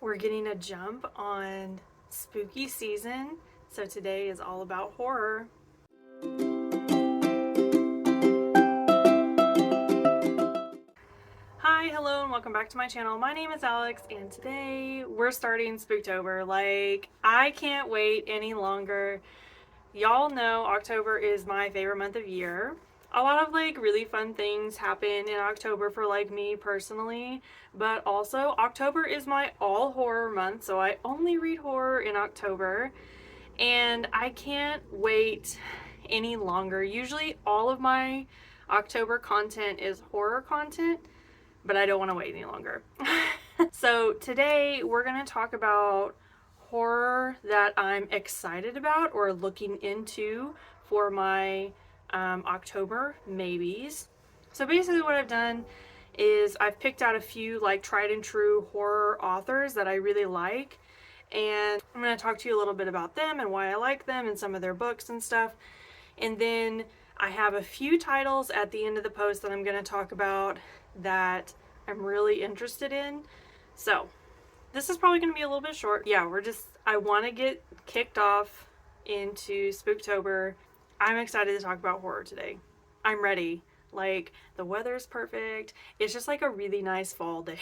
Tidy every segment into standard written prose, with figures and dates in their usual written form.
We're getting a jump on spooky season, so today is all about horror. Hi, hello, and welcome back to my channel. My name is Alex, and today we're starting Spooktober. I can't wait any longer. Y'all know October is my favorite month of year. A lot of really fun things happen in October for me personally, but also October is my all horror month, so I only read horror in October, and I can't wait any longer. Usually all of my October content is horror content, but I don't want to wait any longer. So today we're going to talk about horror that I'm excited about or looking into for my October maybes. So basically what I've done is I've picked out a few tried and true horror authors that I really like, and I'm going to talk to you a little bit about them and why I like them and some of their books and stuff. And then I have a few titles at the end of the post that I'm going to talk about that I'm really interested in. So this is probably going to be a little bit short. Yeah, I want to get kicked off into Spooktober. I'm excited to talk about horror today. I'm ready. The weather's perfect. It's just a really nice fall day.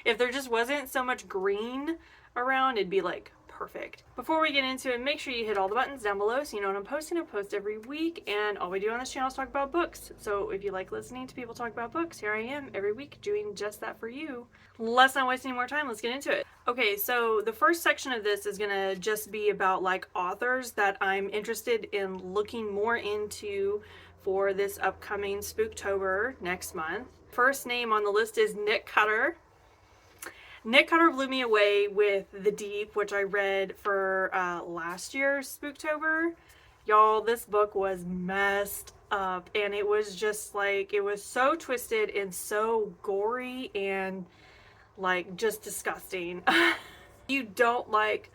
If there just wasn't so much green around, it'd be perfect. Before we get into it, make sure you hit all the buttons down below so you know when I'm posting. I post every week, and all we do on this channel is talk about books. So if you like listening to people talk about books, here I am every week doing just that for you. Let's not waste any more time. Let's get into it. Okay, so the first section of this is gonna just be about authors that I'm interested in looking more into for this upcoming Spooktober next month. First name on the list is Nick Cutter. Nick Cutter blew me away with The Deep, which I read for last year's Spooktober. Y'all, this book was messed up, and it was just it was so twisted and so gory and just disgusting. You don't like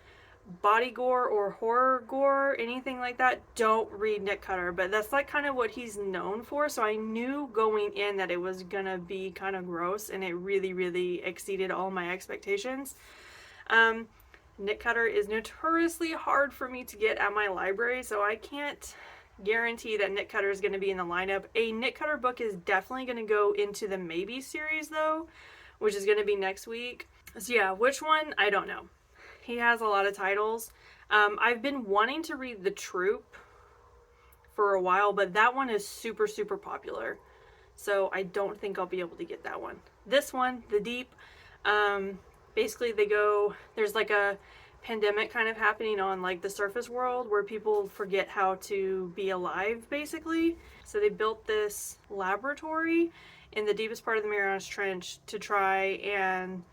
body gore or horror gore, anything like that, don't read Nick Cutter. But that's kind of what he's known for, so I knew going in that it was gonna be kind of gross, and it really exceeded all my expectations. Nick Cutter is notoriously hard for me to get at my library, so I can't guarantee that Nick Cutter is going to be in the lineup. A Nick Cutter book is definitely going to go into the Maybe series though, which is going to be next week. So yeah, which one? I don't know. He has a lot of titles. I've been wanting to read The Troop for a while, but that one is super popular. So I don't think I'll be able to get that one. This one, The Deep, basically there's a pandemic kind of happening on the surface world where people forget how to be alive, basically. So they built this laboratory in the deepest part of the Marianas Trench to try and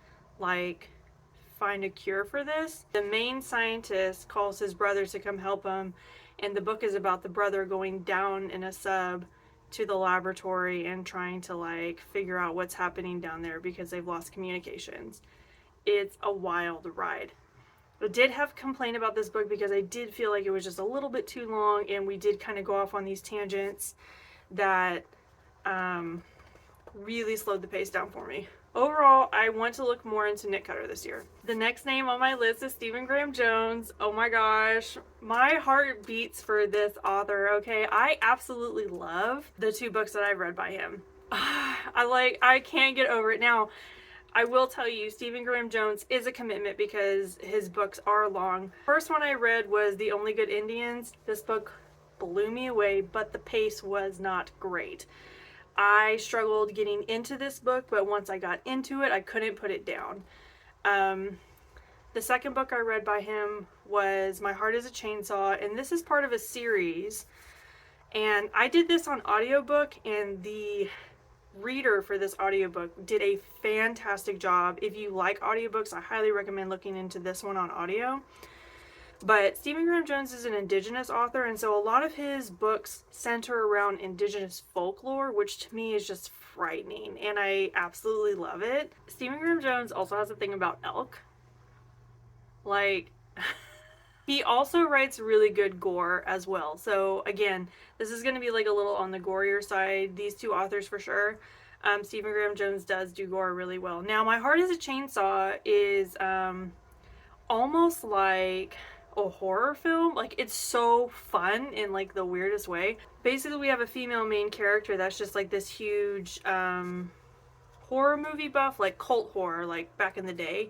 find a cure for this. The main scientist calls his brother to come help him, and the book is about the brother going down in a sub to the laboratory and trying to figure out what's happening down there because they've lost communications. It's a wild ride. I did have a complaint about this book because I did feel like it was just a little bit too long, and we did kind of go off on these tangents that really slowed the pace down for me. Overall, I want to look more into Nick Cutter this year. The next name on my list is Stephen Graham Jones. Oh my gosh, my heart beats for this author, okay? I absolutely love the two books that I've read by him. I can't get over it. Now, I will tell you, Stephen Graham Jones is a commitment because his books are long. First one I read was The Only Good Indians. This book blew me away, but the pace was not great. I struggled getting into this book, but once I got into it, I couldn't put it down. The second book I read by him was My Heart is a Chainsaw, and this is part of a series. And I did this on audiobook, and the reader for this audiobook did a fantastic job. If you like audiobooks, I highly recommend looking into this one on audio. But Stephen Graham Jones is an indigenous author, and so a lot of his books center around indigenous folklore, which to me is just frightening, and I absolutely love it. Stephen Graham Jones also has a thing about elk. He also writes really good gore as well. So again, this is going to be a little on the gorier side, these two authors for sure. Stephen Graham Jones does do gore really well. Now, My Heart is a Chainsaw is almost like a horror film. Like, it's so fun in like the weirdest way. Basically, we have a female main character that's just like this huge horror movie buff, like cult horror, like back in the day.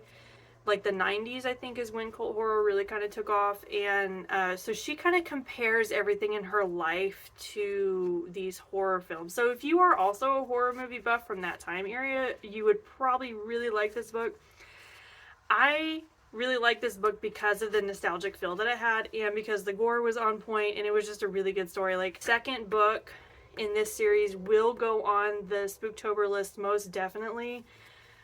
Like the 90s, I think, is when cult horror really kind of took off. And so she kind of compares everything in her life to these horror films. So if you are also a horror movie buff from that time area, you would probably really like this book. I really like this book because of the nostalgic feel that it had, and because the gore was on point, and it was just a really good story. Like, second book in this series will go on the Spooktober list most definitely.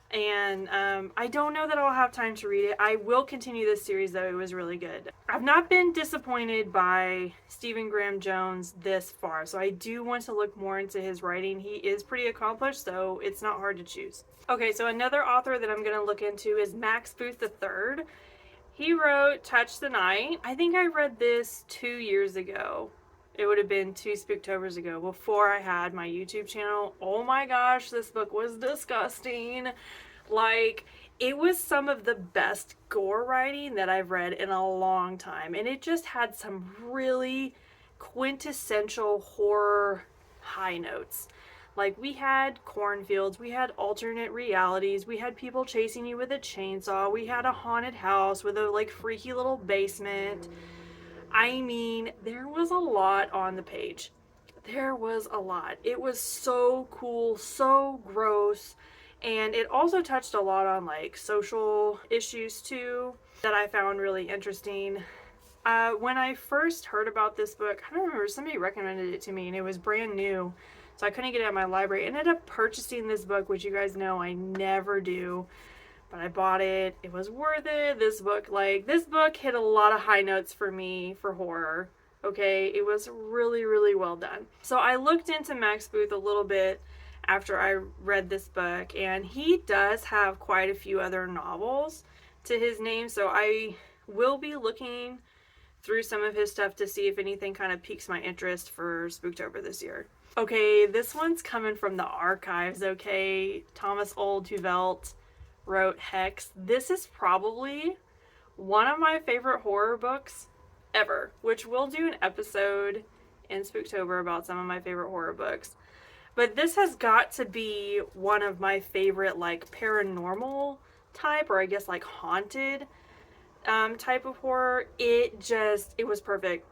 And I don't know that I'll have time to read it. I will continue this series, though. It was really good. I've not been disappointed by Stephen Graham Jones this far, so I do want to look more into his writing. He is pretty accomplished, so it's not hard to choose. Okay, so another author that I'm going to look into is Max Booth III. He wrote Touch the Night. I think I read this 2 years ago. It would have been 2 Spooktobers ago, before I had my YouTube channel. Oh my gosh, this book was disgusting. Like, it was some of the best gore writing that I've read in a long time. And it just had some really quintessential horror high notes. Like, we had cornfields, we had alternate realities, we had people chasing you with a chainsaw, we had a haunted house with a, like, freaky little basement. I mean, there was a lot on the page. There was a lot. It was so cool, so gross, and it also touched a lot on like social issues too that I found really interesting. When I first heard about this book, I don't remember, somebody recommended it to me and it was brand new, so I couldn't get it at my library. I ended up purchasing this book, which you guys know I never do. But I bought it. It was worth it. This book hit a lot of high notes for me for horror. Okay, it was really, really well done. So I looked into Max Booth a little bit after I read this book, and he does have quite a few other novels to his name. So I will be looking through some of his stuff to see if anything kind of piques my interest for Spooktober this year. Okay, this one's coming from the archives, okay? Thomas Olde Heuvelt wrote Hex. This is probably one of my favorite horror books ever, which we'll do an episode in Spooktober about some of my favorite horror books. But this has got to be one of my favorite, like, paranormal type, or I guess like haunted type of horror. It was perfect.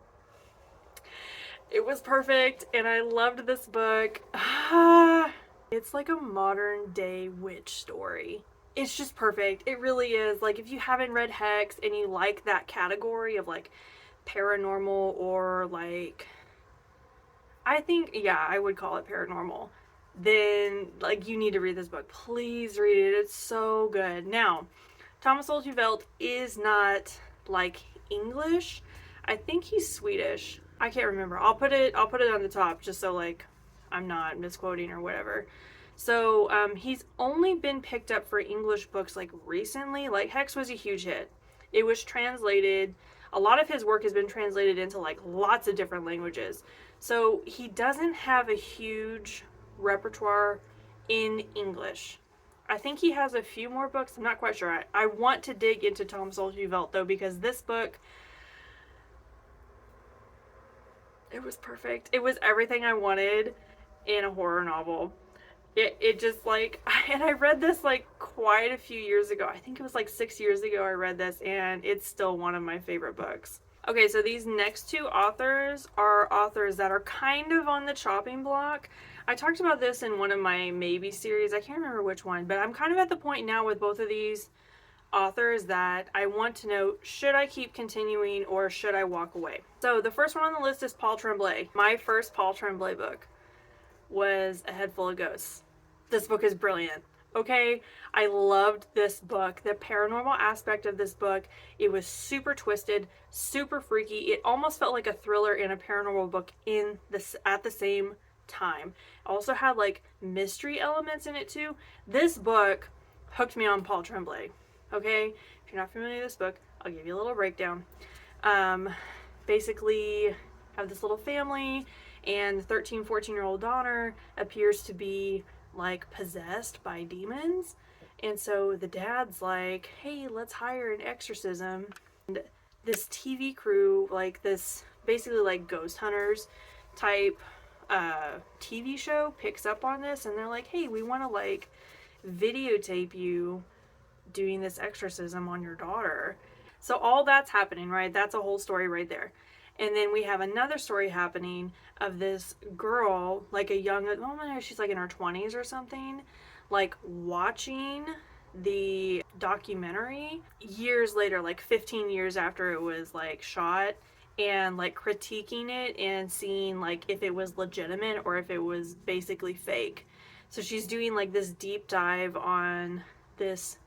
It was perfect, and I loved this book. It's like a modern day witch story. It's just perfect. It really is. Like, if you haven't read Hex and you like that category of like paranormal, or like, I think, yeah, I would call it paranormal, then like you need to read this book. Please read it. It's so good. Now, Thomas Olde Heuvelt is not like English. I think he's Swedish. I can't remember. I'll put it on the top just so like I'm not misquoting or whatever. So he's only been picked up for English books like recently. Like, Hex was a huge hit. It was translated. A lot of his work has been translated into like lots of different languages. So he doesn't have a huge repertoire in English. I think he has a few more books. I'm not quite sure. I want to dig into Thomas Olde Heuvelt though, because this book, it was perfect. It was everything I wanted in a horror novel. It just like, and I read this like quite a few years ago. I think it was like 6 years ago I read this, and it's still one of my favorite books. Okay, so these next two authors are authors that are kind of on the chopping block. I talked about this in one of my maybe series. I can't remember which one, but I'm kind of at the point now with both of these authors that I want to know, should I keep continuing or should I walk away? So the first one on the list is Paul Tremblay. My first Paul Tremblay book was A Head Full of Ghosts. This book is brilliant. Okay, I loved this book. The paranormal aspect of this book, it was super twisted, super freaky. It almost felt like a thriller and a paranormal book at the same time. It also had like mystery elements in it too. This book hooked me on Paul Tremblay. Okay, if you're not familiar with this book, I'll give you a little breakdown. Basically, have this little family, and the 13-14-year-old daughter appears to be like possessed by demons. And so the dad's like, hey, let's hire an exorcism. And this TV crew, like this basically like ghost hunters type TV show, picks up on this, and they're like, hey, we want to like videotape you doing this exorcism on your daughter. So all that's happening, right? That's a whole story right there. And then we have another story happening of this girl, like a young, oh, she's like in her 20s or something, like watching the documentary years later, like 15 years after it was like shot, and like critiquing it and seeing like if it was legitimate or if it was basically fake. So she's doing like this deep dive on this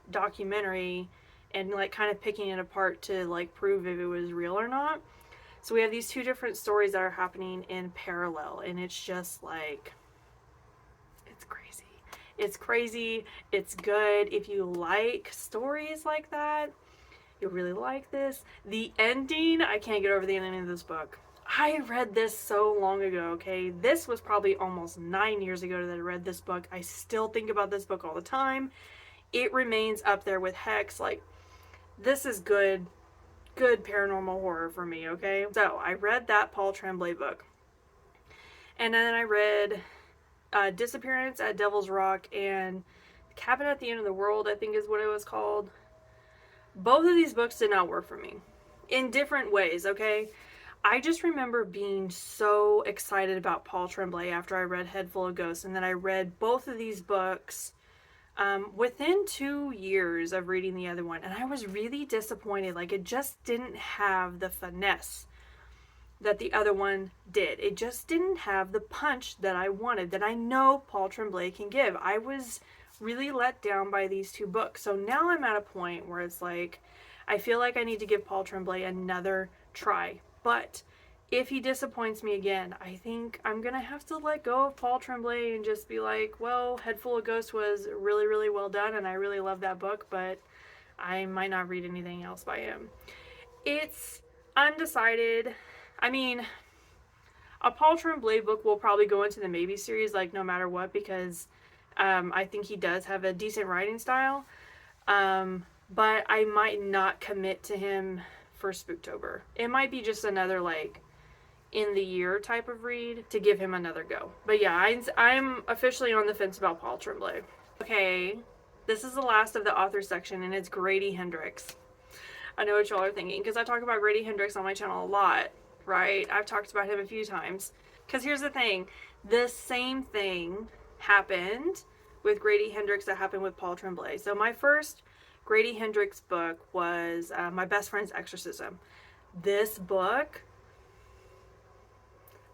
documentary and like kind of picking it apart to like prove if it was real or not. So we have these two different stories that are happening in parallel, and it's just like, it's crazy. It's crazy. It's good. If you like stories like that, you'll really like this. The ending, I can't get over the ending of this book. I read this so long ago, okay? This was probably almost 9 years ago that I read this book. I still think about this book all the time. It remains up there with Hex. Like, this is good paranormal horror for me, okay? So, I read that Paul Tremblay book. And then I read Disappearance at Devil's Rock and Cabin at the End of the World, I think is what it was called. Both of these books did not work for me. In different ways, okay? I just remember being so excited about Paul Tremblay after I read Head Full of Ghosts, and then I read both of these books within 2 years of reading the other one, and I was really disappointed. Like, it just didn't have the finesse that the other one did. It just didn't have the punch that I wanted, that I know Paul Tremblay can give. I was really let down by these two books. So now I'm at a point where it's like, I feel like I need to give Paul Tremblay another try. But if he disappoints me again, I think I'm gonna have to let go of Paul Tremblay and just be like, well, Head Full of Ghosts was really, really well done, and I really love that book, but I might not read anything else by him. It's undecided. I mean, a Paul Tremblay book will probably go into the maybe series, like, no matter what, because I think he does have a decent writing style. But I might not commit to him for Spooktober. It might be just another, like, in the year type of read to give him another go. But yeah, I'm officially on the fence about Paul Tremblay. Okay, this is the last of the author section, and it's Grady Hendrix. I know what y'all are thinking, because I talk about Grady Hendrix on my channel a lot, right? I've talked about him a few times. Because here's the thing, the same thing happened with Grady Hendrix that happened with Paul Tremblay. So my first Grady Hendrix book was My Best Friend's Exorcism. This book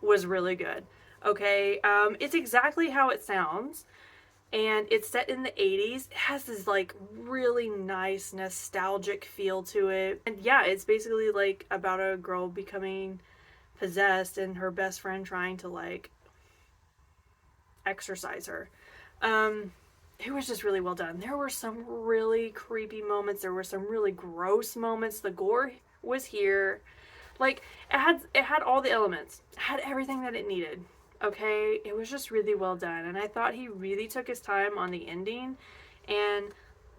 was really good. Okay, it's exactly how it sounds, and it's set in the 80s. It has this like really nice nostalgic feel to it, and yeah, it's basically like about a girl becoming possessed and her best friend trying to like exorcise her. It was just really well done. There were some really creepy moments. There were some really gross moments. The gore was here. Like, it had all the elements. It had everything that it needed. Okay? It was just really well done. And I thought he really took his time on the ending and,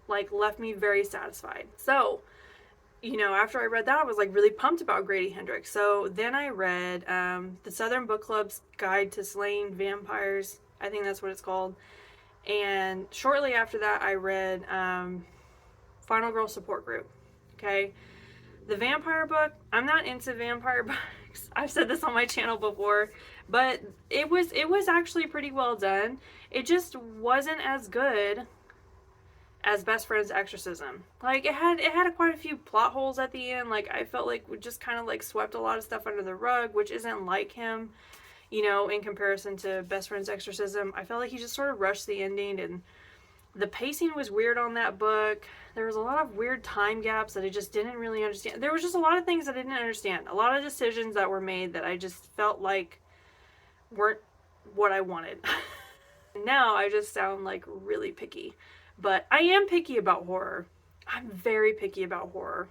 like, left me very satisfied. So, you know, after I read that, I was, like, really pumped about Grady Hendrix. So then I read the Southern Book Club's Guide to Slaying Vampires. I think that's what it's called. And shortly after that, I read Final Girl Support Group. Okay? The vampire book, I'm not into vampire books. I've said this on my channel before, but it was actually pretty well done. It just wasn't as good as Best Friend's Exorcism. Like, it had quite a few plot holes at the end. Like, I felt like we just kind of like swept a lot of stuff under the rug, which isn't like him, you know, in comparison to Best Friend's Exorcism. I felt like he just sort of rushed the ending, and the pacing was weird on that book. There was a lot of weird time gaps that I just didn't really understand. There was just a lot of things I didn't understand. A lot of decisions that were made that I just felt like weren't what I wanted. Now I just sound like really picky. But I am picky about horror. I'm very picky about horror.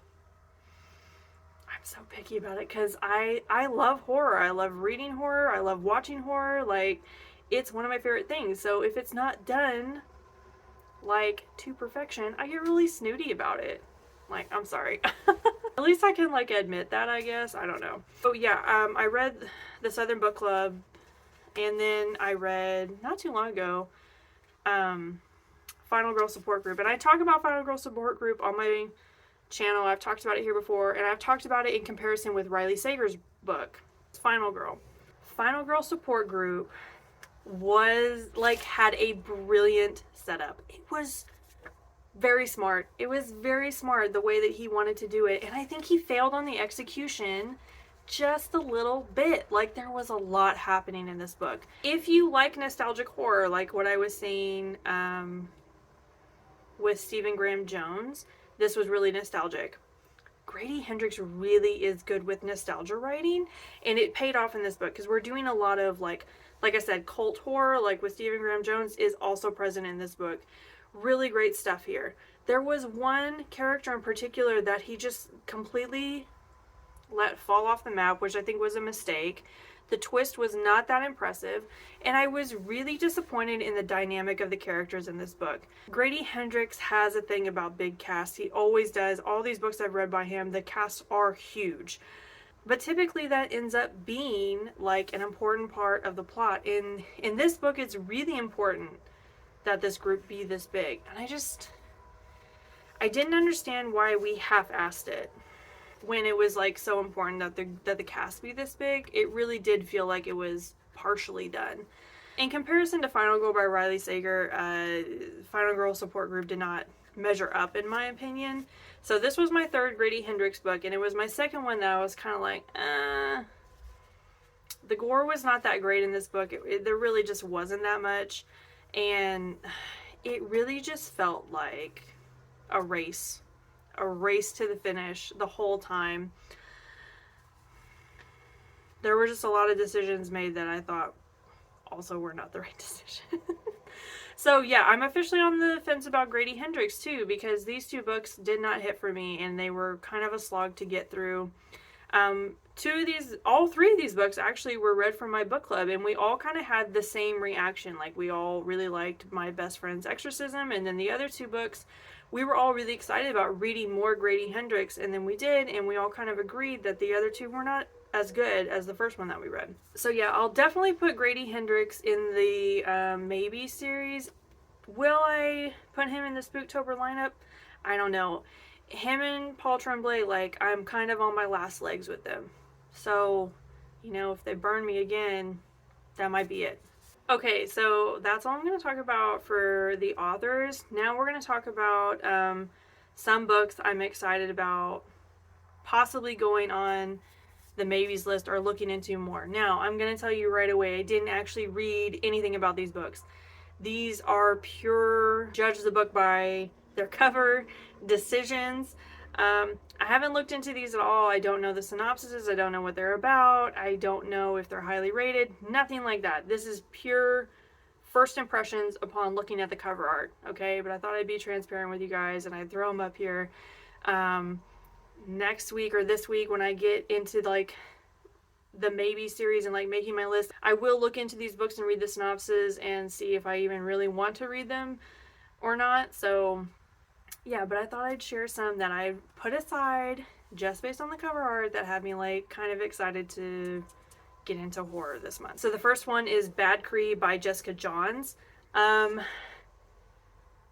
I'm so picky about it because I love horror. I love reading horror. I love watching horror. Like, it's one of my favorite things. So if it's not done like to perfection, I get really snooty about it. Like, I'm sorry. At least I can like admit that, I guess. I don't know. So yeah, I read the Southern Book Club, and then I read not too long ago Final Girl Support Group. And I talk about Final Girl Support Group on my channel. I've talked about it here before, and I've talked about it in comparison with Riley Sager's book, Final Girl. Final Girl Support Group was like, had a brilliant setup. It was very smart. It was very smart the way that he wanted to do it, and I think he failed on the execution just a little bit. Like, there was a lot happening in this book. If you like nostalgic horror, like what I was saying with Stephen Graham Jones, this was really nostalgic. Grady Hendrix really is good with nostalgia writing, and it paid off in this book because we're doing a lot of like I said, cult horror, like with Stephen Graham Jones, is also present in this book. Really great stuff here. There was one character in particular that he just completely let fall off the map, which I think was a mistake. The twist was not that impressive, and I was really disappointed in the dynamic of the characters in this book. Grady Hendrix has a thing about big casts. He always does. All these books I've read by him, the casts are huge. But typically that ends up being like an important part of the plot. In this book, it's really important that this group be this big. And I didn't understand why we half-assed it when it was like so important that the cast be this big. It really did feel like it was partially done. In comparison to Final Girl by Riley Sager, Final Girl Support Group did not measure up in my opinion. So this was my third Grady Hendrix book, and it was my second one that I was kind of like, the gore was not that great in this book. There really just wasn't that much, and it really just felt like a race to the finish the whole time. There were just a lot of decisions made that I thought also were not the right decision. So yeah, I'm officially on the fence about Grady Hendrix too, because these two books did not hit for me, and they were kind of a slog to get through. All three of these books actually were read from my book club, and we all kind of had the same reaction. Like, we all really liked My Best Friend's Exorcism, and then the other two books, we were all really excited about reading more Grady Hendrix, and then we did, and we all kind of agreed that the other two were not as good as the first one that we read. So yeah, I'll definitely put Grady Hendrix in the Maybe series. Will I put him in the Spooktober lineup? I don't know. Him and Paul Tremblay, like, I'm kind of on my last legs with them. So, you know, if they burn me again, that might be it. Okay, so that's all I'm going to talk about for the authors. Now we're going to talk about some books I'm excited about possibly going on the maybes list or looking into more. Now, I'm going to tell you right away, I didn't actually read anything about these books. These are pure judge the book by their cover decisions. I haven't looked into these at all. I don't know the synopsises. I don't know what they're about. I don't know if they're highly rated. Nothing like that. This is pure first impressions upon looking at the cover art, okay? But I thought I'd be transparent with you guys, and I'd throw them up here. Next week or this week, when I get into like the maybe series and like making my list, I will look into these books and read the synopsis and see if I even really want to read them or not. So yeah, but I thought I'd share some that I put aside just based on the cover art that had me like kind of excited to get into horror this month. So the first one is Bad Cree by Jessica Johns.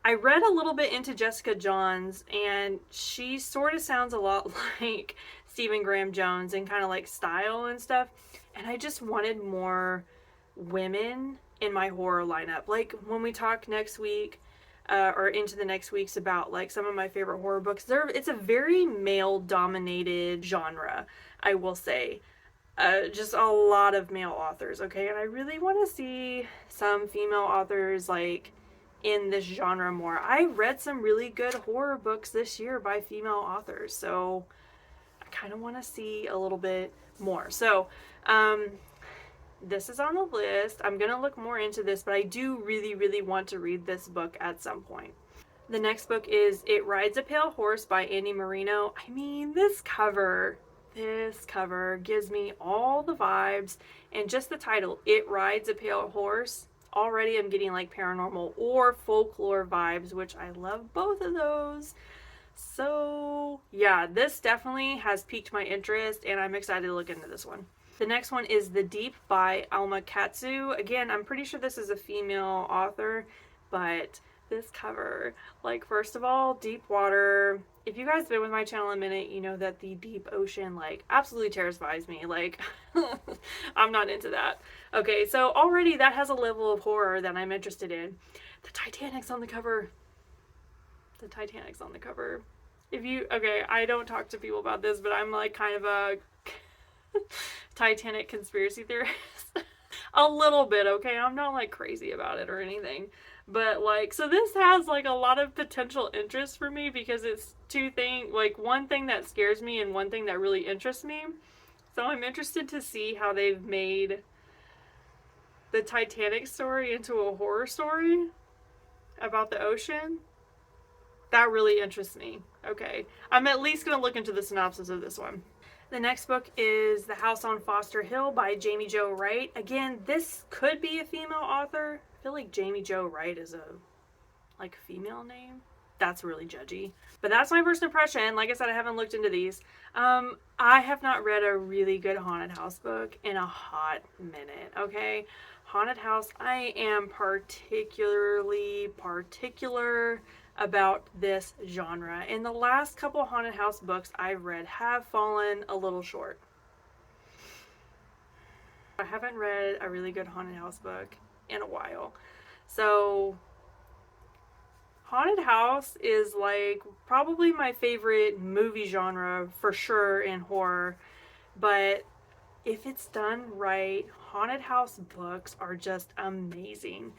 I read a little bit into Jessica Johns, and she sort of sounds a lot like Stephen Graham Jones in kind of like style and stuff. And I just wanted more women in my horror lineup. Like, when we talk next week, or into the next weeks about like some of my favorite horror books, it's a very male dominated genre, I will say. Just a lot of male authors, okay? And I really want to see some female authors like in this genre more. I read some really good horror books this year by female authors, so I kind of want to see a little bit more. So this is on the list. I'm gonna look more into this, but I do really want to read this book at some point. The next book is It Rides a Pale Horse by Andy Marino. I mean, this cover gives me all the vibes, and just the title, It Rides a Pale Horse, already I'm getting like paranormal or folklore vibes, which I love both of those. So yeah, this definitely has piqued my interest and I'm excited to look into this one. The next one is The Deep by Alma Katsu. Again, I'm pretty sure this is a female author, but this cover, like, first of all, deep water. If you guys have been with my channel a minute, you know that the deep ocean, like, absolutely terrifies me. Like, I'm not into that. Okay, so already that has a level of horror that I'm interested in. The Titanic's on the cover. The Titanic's on the cover. If you, okay, I don't talk to people about this, but I'm like kind of a Titanic conspiracy theorist. A little bit, okay? I'm not like crazy about it or anything. But like, so this has like a lot of potential interest for me because it's two things, like one thing that scares me and one thing that really interests me. So I'm interested to see how they've made the Titanic story into a horror story about the ocean. That really interests me. Okay. I'm at least going to look into the synopsis of this one. The next book is The House on Foster Hill by Jaime Jo Wright. Again, this could be a female author. I feel like Jaime Jo Wright is a female name. That's really judgy. But that's my first impression. Like I said, I haven't looked into these. I have not read a really good haunted house book in a hot minute, okay? Haunted house, I am particularly particular about this genre. And the last couple haunted house books I've read have fallen a little short. I haven't read a really good haunted house book in a while. So haunted house is like probably my favorite movie genre for sure in horror, but if it's done right, haunted house books are just amazing.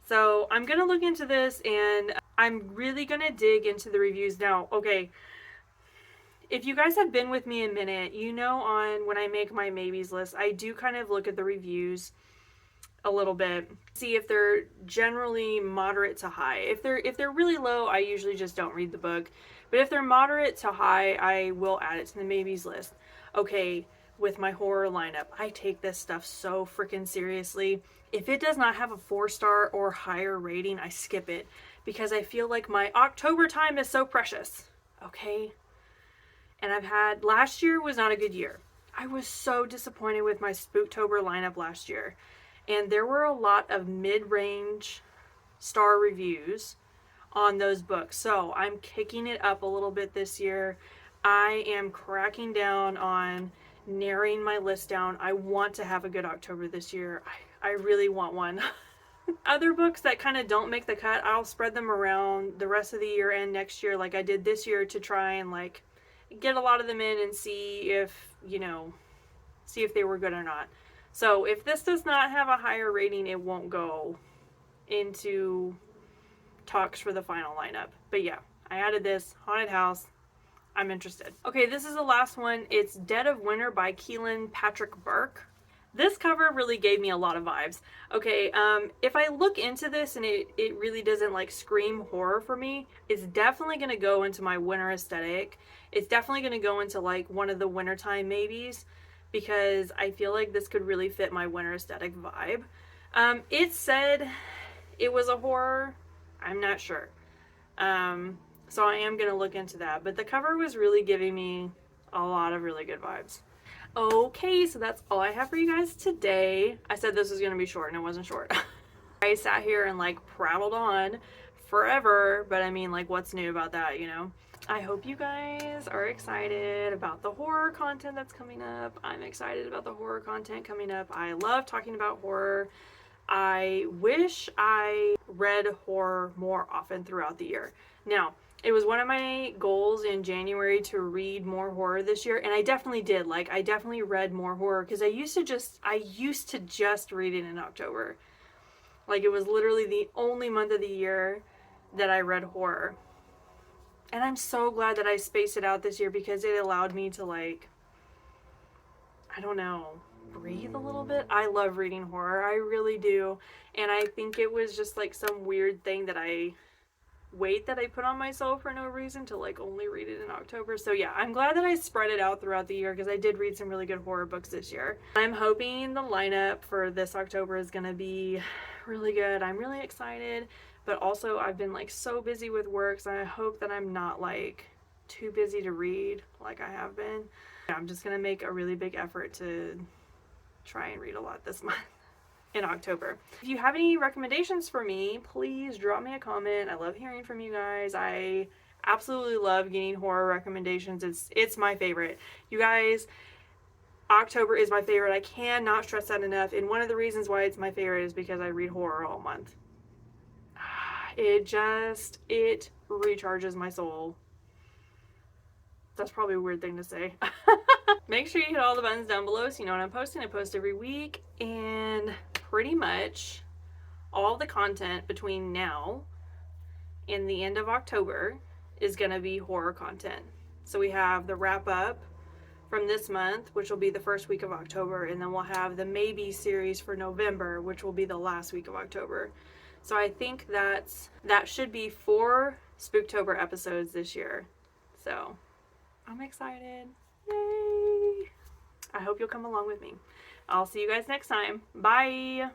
So I'm gonna look into this and I'm really gonna dig into the reviews now. Okay, if you guys have been with me a minute, you know on when I make my maybes list, I do kind of look at the reviews a little bit, see if they're generally moderate to high. If they're really low, I usually just don't read the book. But if they're moderate to high, I will add it to the maybes list. Okay, with my horror lineup, I take this stuff so freaking seriously. If it does not have a 4-star or higher rating, I skip it because I feel like my October time is so precious. Okay? And last year was not a good year. I was so disappointed with my Spooktober lineup last year. And there were a lot of mid-range star reviews on those books. So I'm kicking it up a little bit this year. I am cracking down on narrowing my list down. I want to have a good October this year. I really want one. Other books that kind of don't make the cut, I'll spread them around the rest of the year and next year like I did this year to try and like get a lot of them in and see if, see if they were good or not. So if this does not have a higher rating, it won't go into talks for the final lineup. But yeah, I added this haunted house. I'm interested. Okay, this is the last one. It's Dead of Winter by Kealan Patrick Burke. This cover really gave me a lot of vibes. Okay, if I look into this and it really doesn't like scream horror for me, it's definitely going to go into my winter aesthetic. It's definitely going to go into like one of the wintertime maybes because I feel like this could really fit my winter aesthetic vibe. It said it was a horror. I'm not sure. So I am going to look into that. But the cover was really giving me a lot of really good vibes. Okay, so that's all I have for you guys today. I said this was going to be short and it wasn't short. I sat here and like prattled on forever, but I mean like what's new about that, I hope you guys are excited about the horror content that's coming up. I'm excited about the horror content coming up. I love talking about horror. I wish I read horror more often throughout the year. Now, it was one of my goals in January to read more horror this year, and I definitely did. Like, I definitely read more horror because I used to just read it in October. Like, it was literally the only month of the year that I read horror. And I'm so glad that I spaced it out this year because it allowed me to, like, I don't know, breathe a little bit. I love reading horror. I really do. And I think it was just like some weird thing that I weight that I put on myself for no reason to like only read it in October. So yeah, I'm glad that I spread it out throughout the year because I did read some really good horror books this year. I'm hoping the lineup for this October is gonna be really good. I'm really excited, but also I've been like so busy with work, so I hope that I'm not like too busy to read like I have been. I'm just gonna make a really big effort to try and read a lot this month in October. If you have any recommendations for me, please drop me a comment. I love hearing from you guys. I absolutely love getting horror recommendations. It's my favorite. You guys, October is my favorite. I cannot stress that enough. And one of the reasons why it's my favorite is because I read horror all month. It recharges my soul. That's probably a weird thing to say. Make sure you hit all the buttons down below so you know when I'm posting. I post every week, and pretty much all the content between now and the end of October is going to be horror content. So we have the wrap up from this month, which will be the first week of October, and then we'll have the Maybe series for November, which will be the last week of October. So I think that should be 4 Spooktober episodes this year. So I'm excited. Yay! I hope you'll come along with me. I'll see you guys next time. Bye!